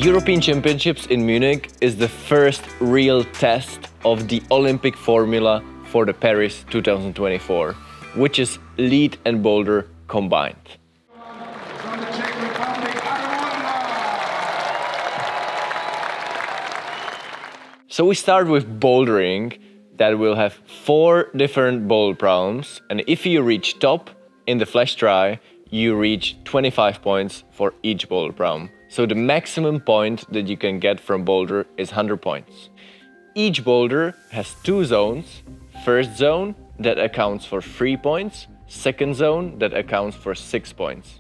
European Championships in Munich is the first real test of the Olympic formula for the Paris 2024, which is lead and boulder combined. So we start with bouldering that will have 4 different boulder problems, and if you reach top in the flash try, you reach 25 points for each boulder problem. So the maximum point that you can get from boulder is 100 points. Each boulder has 2 zones. First zone that accounts for 3 points, second zone that accounts for 6 points.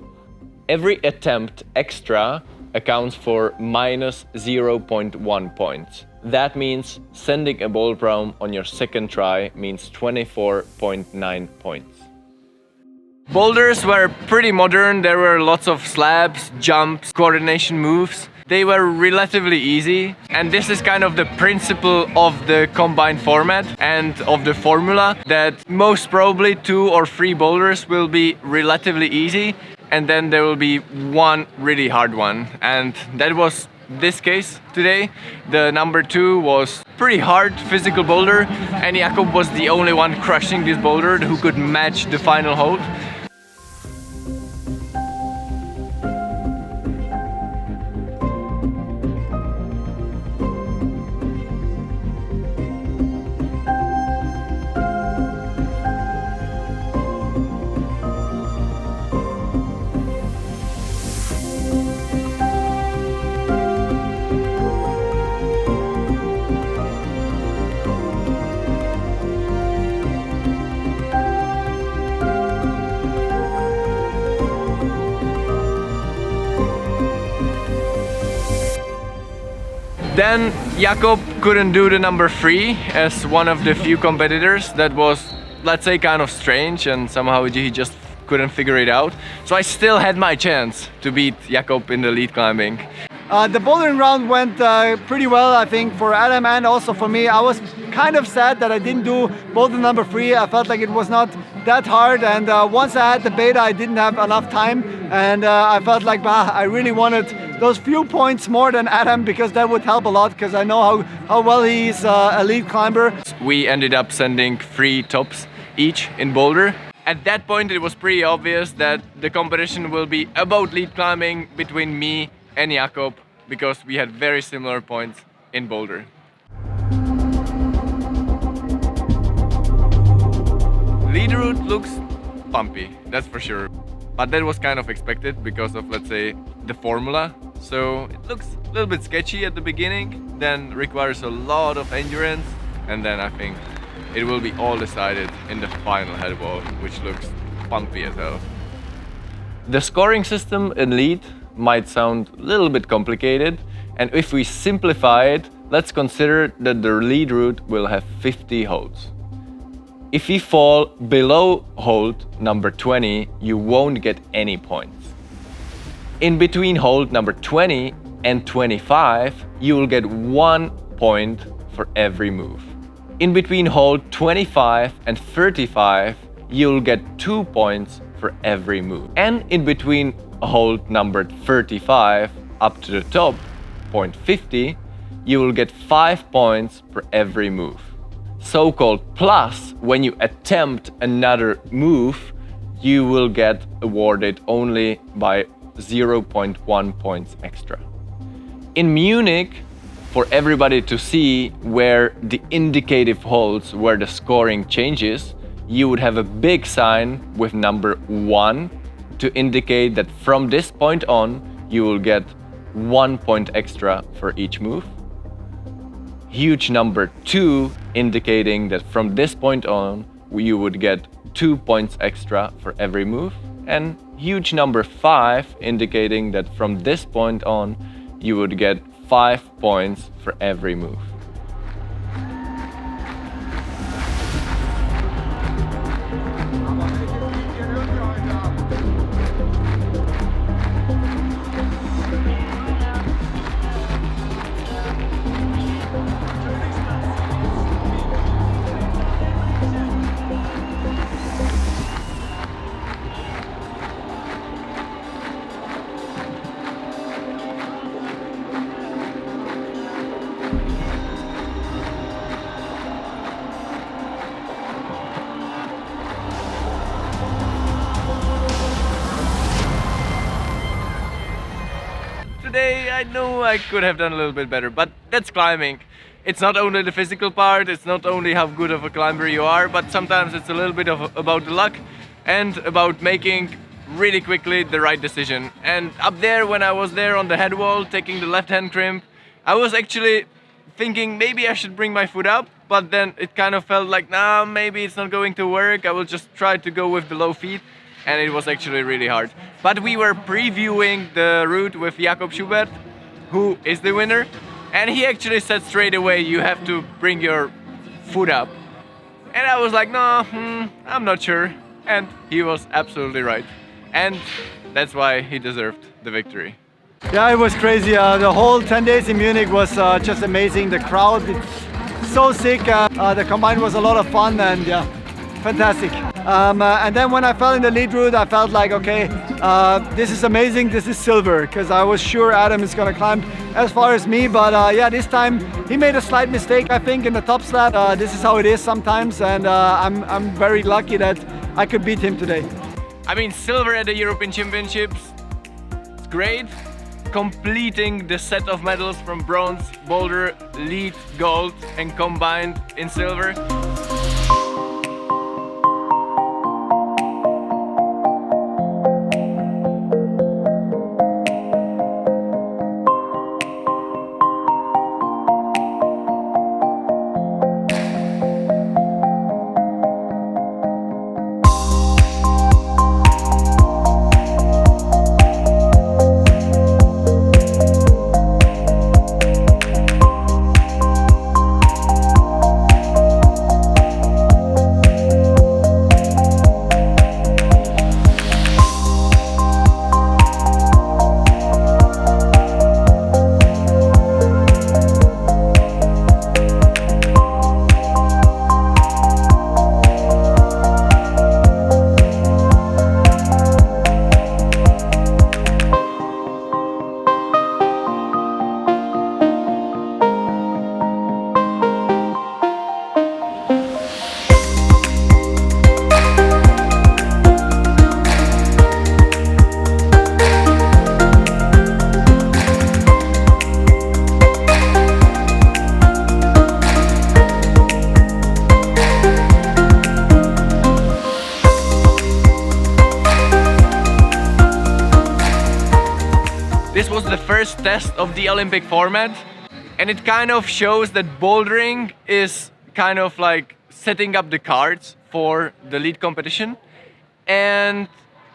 Every attempt extra accounts for minus 0.1 points. That means sending a boulder problem on your second try means 24.9 points. Boulders were pretty modern. There were lots of slabs, jumps, coordination moves. They were relatively easy, and this is kind of the principle of the combined format and of the formula, that most probably 2 or 3 boulders will be relatively easy, and then there will be one really hard one, and that was this case today. The number 2 was pretty hard physical boulder, and Jakob was the only one crushing this boulder who could match the final hold. Then Jakob couldn't do the number 3 as one of the few competitors. That was, let's say, kind of strange, and somehow he just couldn't figure it out. So I still had my chance to beat Jakob in the lead climbing. The bouldering round went pretty well, I think, for Adam and also for me. I was kind of sad that I didn't do boulder number 3. I felt like it was not that hard, and once I had the beta, I didn't have enough time, and I felt like I really wanted those few points more than Adam, because that would help a lot, because I know how well he's a lead climber. We ended up sending 3 tops each in boulder. At that point, it was pretty obvious that the competition will be about lead climbing between me and Jakob, because we had very similar points in boulder. Lead route looks bumpy, that's for sure. But that was kind of expected because of, let's say, the formula. So it looks a little bit sketchy at the beginning, then requires a lot of endurance, and then I think it will be all decided in the final head wall, which looks bumpy as hell. The scoring system in lead might sound a little bit complicated, and if we simplify it, let's consider that the lead route will have 50 holds. If you fall below hold number 20, you won't get any points. In between hold number 20 and 25, you will get 1 point for every move. In between hold 25 and 35, you'll get 2 points for every move. And in between hold number 35 up to the top, point 50, you will get 5 points for every move. So-called plus, when you attempt another move, you will get awarded only by 0.1 points extra. In Munich, for everybody to see where the indicative holds, where the scoring changes, you would have a big sign with number 1 to indicate that from this point on, you will get 1 point extra for each move. Huge number 2 indicating that from this point on, you would get 2 points extra for every move. And huge number 5 indicating that from this point on, you would get 5 points for every move. I know I could have done a little bit better, but that's climbing. It's not only the physical part, it's not only how good of a climber you are, but sometimes it's a little bit about the luck and about making really quickly the right decision. And up there, when I was there on the head wall, taking the left hand crimp, I was actually thinking maybe I should bring my foot up, but then it kind of felt like, nah, maybe it's not going to work. I will just try to go with the low feet, and it was actually really hard. But we were previewing the route with Jakob Schubert, who is the winner, and he actually said straight away, you have to bring your foot up. And I was like, no, I'm not sure. And he was absolutely right. And that's why he deserved the victory. Yeah, it was crazy. The whole 10 days in Munich was just amazing. The crowd, it's so sick. The combine was a lot of fun, and yeah, fantastic. And then when I fell in the lead route, I felt like, okay, this is amazing, this is silver, because I was sure Adam is going to climb as far as me, but yeah, this time he made a slight mistake, I think, in the top slab. This is how it is sometimes, and I'm very lucky that I could beat him today. I mean, silver at the European Championships, it's great. Completing the set of medals from bronze, boulder, lead, gold, and combined in silver. This was the first test of the Olympic format, and it kind of shows that bouldering is kind of like setting up the cards for the lead competition, and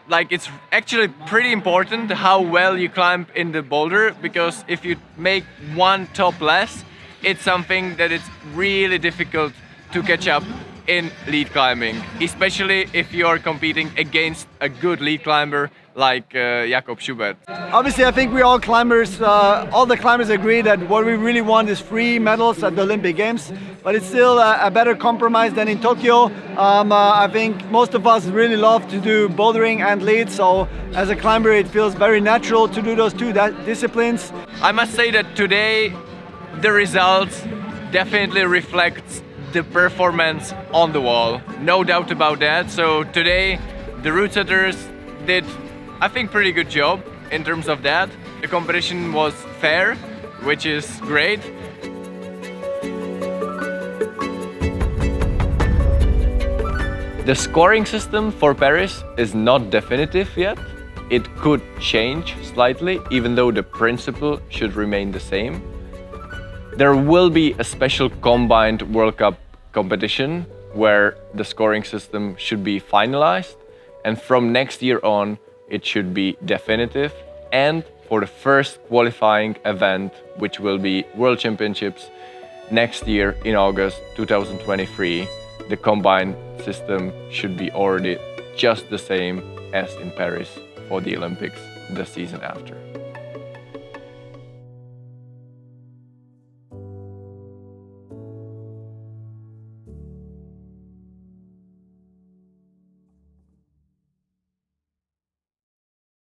like it's actually pretty important how well you climb in the boulder, because if you make one top less, it's something that it's really difficult to catch up in lead climbing, especially if you're competing against a good lead climber like Jakob Schubert. Obviously, I think we all the climbers agree that what we really want is 3 medals at the Olympic Games, but it's still a better compromise than in Tokyo. I think most of us really love to do bouldering and lead, so as a climber it feels very natural to do those two disciplines. I must say that today the results definitely reflect the performance on the wall, no doubt about that. So today the route setters did, I think, pretty good job in terms of that. The competition was fair, which is great. The scoring system for Paris is not definitive yet. It could change slightly, even though the principle should remain the same. There will be a special combined World Cup competition where the scoring system should be finalized, and from next year on it should be definitive. And for the first qualifying event, which will be World Championships next year in August 2023, the combined system should be already just the same as in Paris for the Olympics the season after.